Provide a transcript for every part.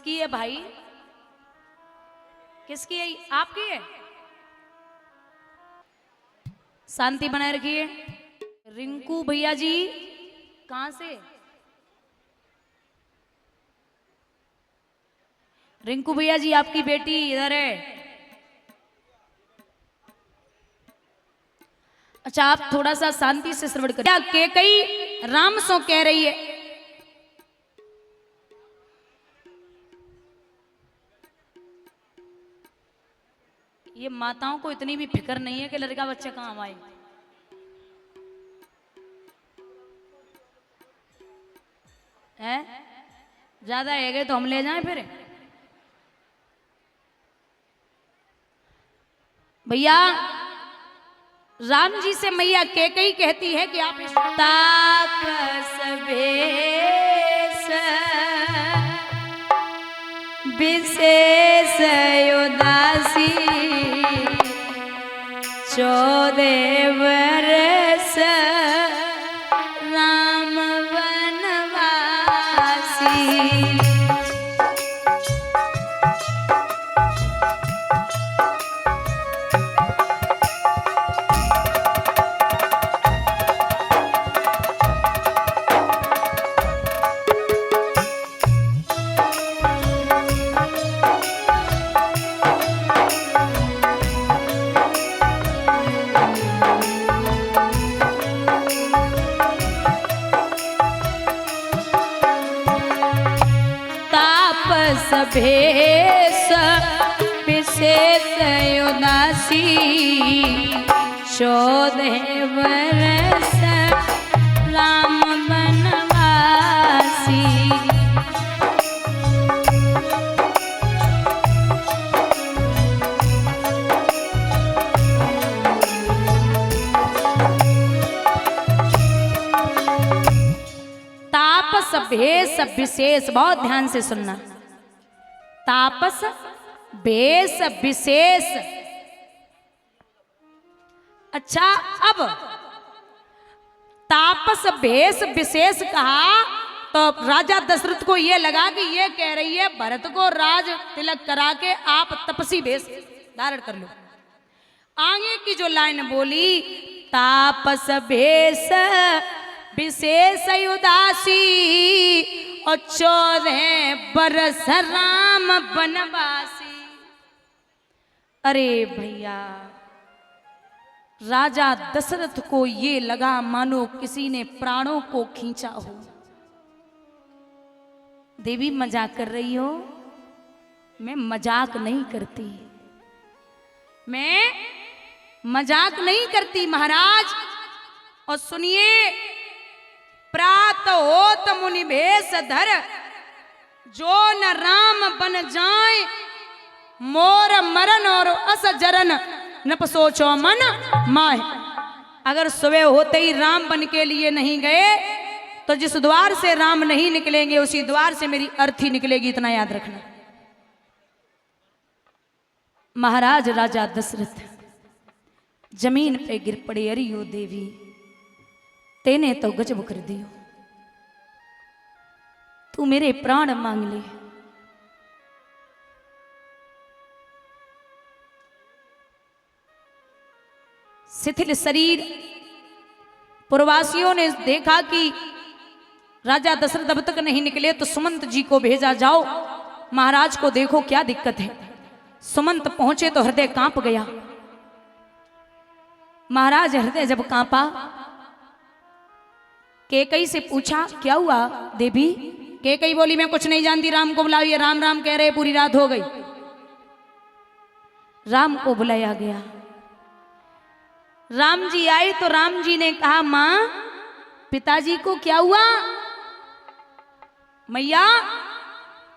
किसकी है भाई? किसकी है? आपकी है? शांति बनाए रखिए। रिंकू भैया जी कहां से? रिंकू भैया जी आपकी बेटी इधर है। अच्छा आप थोड़ा सा शांति से श्रवण करिए। क्या केकई राम सो कह रही है? ये माताओं को इतनी भी फिक्र नहीं है कि लड़का बच्चा कहाँ आए। है ज्यादा है गए तो हम ले जाएं फिर। भैया राम जी से मैया केकई कहती है कि आप तापस भेष विशेष उदासी 14 वर्ष राम वनवासी। भेष विशेष उदासी 14 वर्ष राम वनवासी। तापस भेष विशेष, बहुत ध्यान से सुनना। तापस भेष विशेष। अच्छा अब तापस भेष विशेष कहा तो राजा दशरथ को यह लगा कि ये कह रही है भरत को राज तिलक करा के आप तपसी भेष धारण कर लो। आगे की जो लाइन बोली तापस भेष विशेष उदासी और 14 बरस राम वनवासी। अरे भैया राजा दशरथ को ये लगा मानो किसी ने प्राणों को खींचा हो। देवी मजाक कर रही हो? मैं मजाक नहीं करती, मैं मजाक नहीं करती महाराज। और सुनिए प्रात होत मुनि भेष धर जो न राम बन जाए मोर मरण और अस जरन नप सोचो मन माह। अगर सुबह होते ही राम बन के लिए नहीं गए तो जिस द्वार से राम नहीं निकलेंगे उसी द्वार से मेरी अर्थी निकलेगी, इतना याद रखना। महाराज राजा दशरथ जमीन पे गिर पड़े। अरियो देवी तेने तो गजब कर दियो, तू मेरे प्राण मांग ले। शिथिल शरीर पुरवासियों ने देखा कि राजा दशरथ अब तक नहीं निकले तो सुमंत जी को भेजा, जाओ महाराज को देखो क्या दिक्कत है। सुमंत पहुंचे तो हृदय कांप गया। महाराज हृदय जब कांपा केकई से पूछा क्या हुआ देवी? केकई बोली मैं कुछ नहीं जानती, राम को बुलाओ, ये राम राम कह रहे, पूरी रात हो गई। राम को बुलाया गया। राम जी आए तो राम जी ने कहा मां पिताजी को क्या हुआ? मैया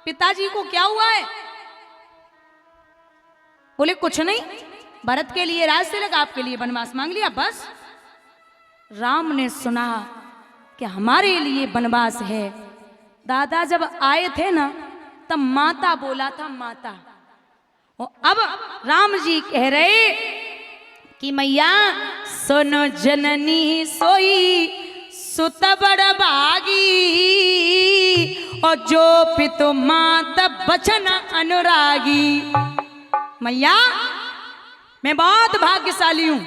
पिताजी को क्या हुआ है? बोले कुछ नहीं, भरत के लिए राज तिलक, आपके लिए वनवास मांग लिया बस। राम ने सुना कि हमारे लिए वनवास है। दादा जब आए थे ना तब माता बोला था, माता। और अब राम जी कह रहे कि मैया सुनो जननी सोई सुत बड़ भागी और जो पितु मात बचन अनुरागी। मैया मैं बहुत भाग्यशाली हूं।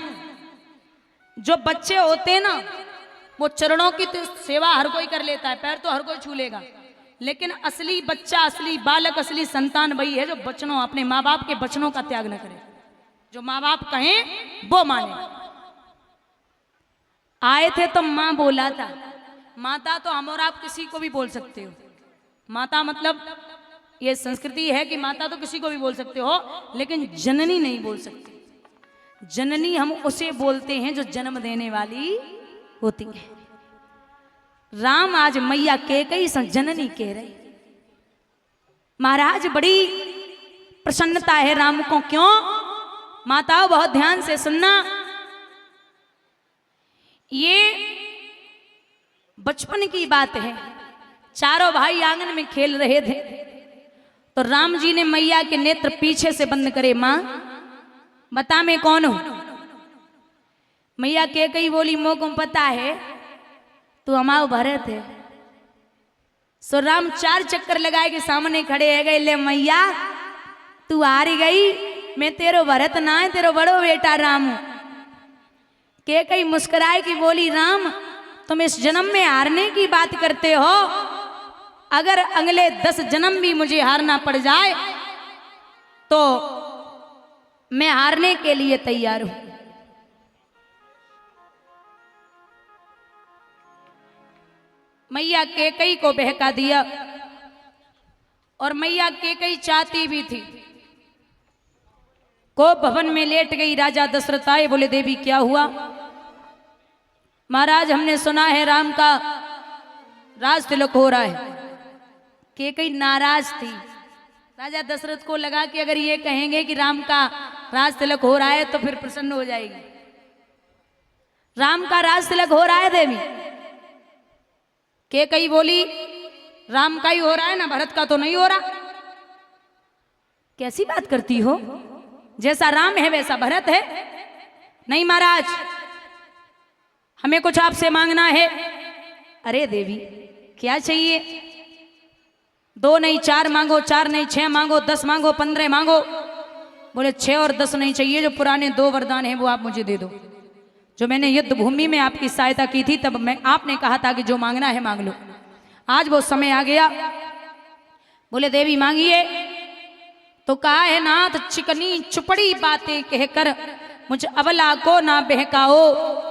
जो बच्चे होते हैं ना वो चरणों की तो सेवा हर कोई कर लेता है, पैर तो हर कोई छू लेगा, लेकिन असली बच्चा, असली बालक, असली संतान वही है जो बचनों, अपने माँ बाप के बचनों का त्याग न करे, जो माँ बाप कहें वो माने। आए थे तो माँ बोला था, माता तो हम और आप किसी को भी बोल सकते हो। माता मतलब ये संस्कृति है कि माता तो किसी को भी बोल सकते हो, लेकिन जननी नहीं बोल सकते। जननी हम उसे बोलते हैं जो जन्म देने वाली होती है। राम आज मैया कैकेयी से जननी कह रही। महाराज बड़ी प्रसन्नता है राम को, क्यों? माताओं बहुत ध्यान से सुनना। ये बचपन की बात है। चारों भाई आंगन में खेल रहे थे तो राम जी ने मैया के नेत्र पीछे से बंद करे। मां बता मैं कौन हूं? मैया कैकेयी बोली मोह को पता है तू हमारा भरत है। सो राम 4 चक्कर लगाए के सामने खड़े है गए। ले मैया तू हार गई, मैं तेरो भरत ना है, तेरो बड़ो बेटा राम हूं। कैकेयी मुस्कुराए की बोली राम तुम इस जन्म में हारने की बात करते हो, अगर अगले 10 जन्म भी मुझे हारना पड़ जाए तो मैं हारने के लिए तैयार हूं। मैया कैकेयी को बहका दिया और मैया कैकेयी चाहती भी थी। को भवन में लेट गई। राजा दशरथ आए, बोले देवी क्या हुआ? महाराज हमने सुना है राम का राज तिलक हो रहा है। कैकेयी नाराज थी। राजा दशरथ को लगा कि अगर ये कहेंगे कि राम का राज तिलक हो रहा है तो फिर प्रसन्न हो जाएगी। राम का राज तिलक हो रहा है देवी? कैकेयी बोली राम का ही हो रहा है ना, भरत का तो नहीं हो रहा। कैसी बात करती हो? जैसा राम है वैसा भरत है। नहीं महाराज हमें कुछ आपसे मांगना है। अरे देवी क्या चाहिए? 2 नहीं 4 मांगो, 4 नहीं 6 मांगो, 10 मांगो, 15 मांगो। बोले 6 और 10 नहीं चाहिए, जो पुराने 2 वरदान हैं वो आप मुझे दे दो। जो मैंने युद्ध भूमि में आपकी सहायता की थी तब आपने कहा था कि जो मांगना है मांग लो। आज वो समय आ गया। बोले देवी मांगिए। तो कहा है नाथ चिकनी चुपड़ी बातें कहकर मुझे अबला को ना बहकाओ,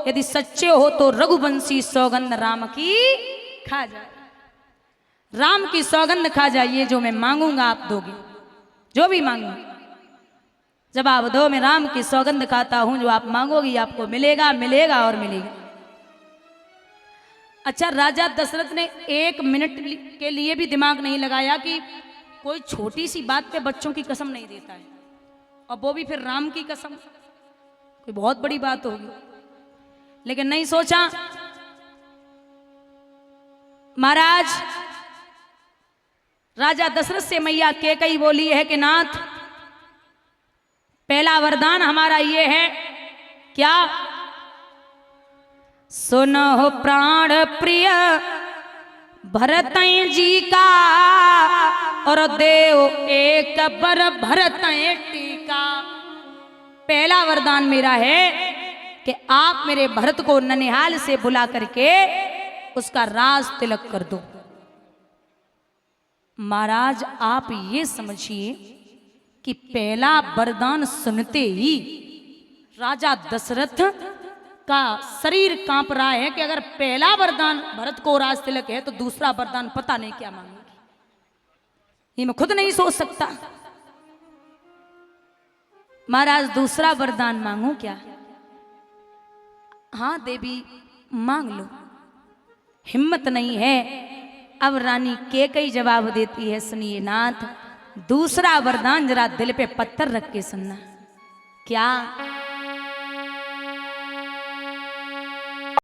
यदि सच्चे हो तो रघुवंशी सौगंध राम की खा जाए। राम की सौगंध खा जाइए, जो मैं मांगूंगा आप दोगे, जो भी मांगूंगा जवाब दो। मैं राम की सौगंध खाता हूं, जो आप मांगोगी आपको मिलेगा, मिलेगा और मिलेगा। अच्छा राजा दशरथ ने 1 मिनट के लिए भी दिमाग नहीं लगाया कि कोई छोटी सी बात पे बच्चों की कसम नहीं देता है, और वो भी फिर राम की कसम, कोई बहुत बड़ी बात होगी। लेकिन नहीं सोचा। महाराज राजा दशरथ से मैया कैकेयी बोली है कि नाथ पहला वरदान हमारा ये है। क्या? सुनो प्राण प्रिय भरत जी का, और देव एक बर भरत टीका। पहला वरदान मेरा है कि आप मेरे भरत को ननिहाल से बुला करके उसका राज तिलक कर दो। महाराज आप ये समझिए कि पहला वरदान सुनते ही राजा दशरथ का शरीर कांप रहा है कि अगर पहला वरदान भरत को राज तिलक है तो दूसरा वरदान पता नहीं क्या मांगेगी। ये मैं खुद नहीं सोच सकता। महाराज दूसरा वरदान मांगू क्या? हाँ देवी मांग लो। हिम्मत नहीं है। अब रानी कैकेयी जवाब देती है, सुनिए नाथ दूसरा वरदान जरा दिल पे पत्थर रख के सुनना। क्या?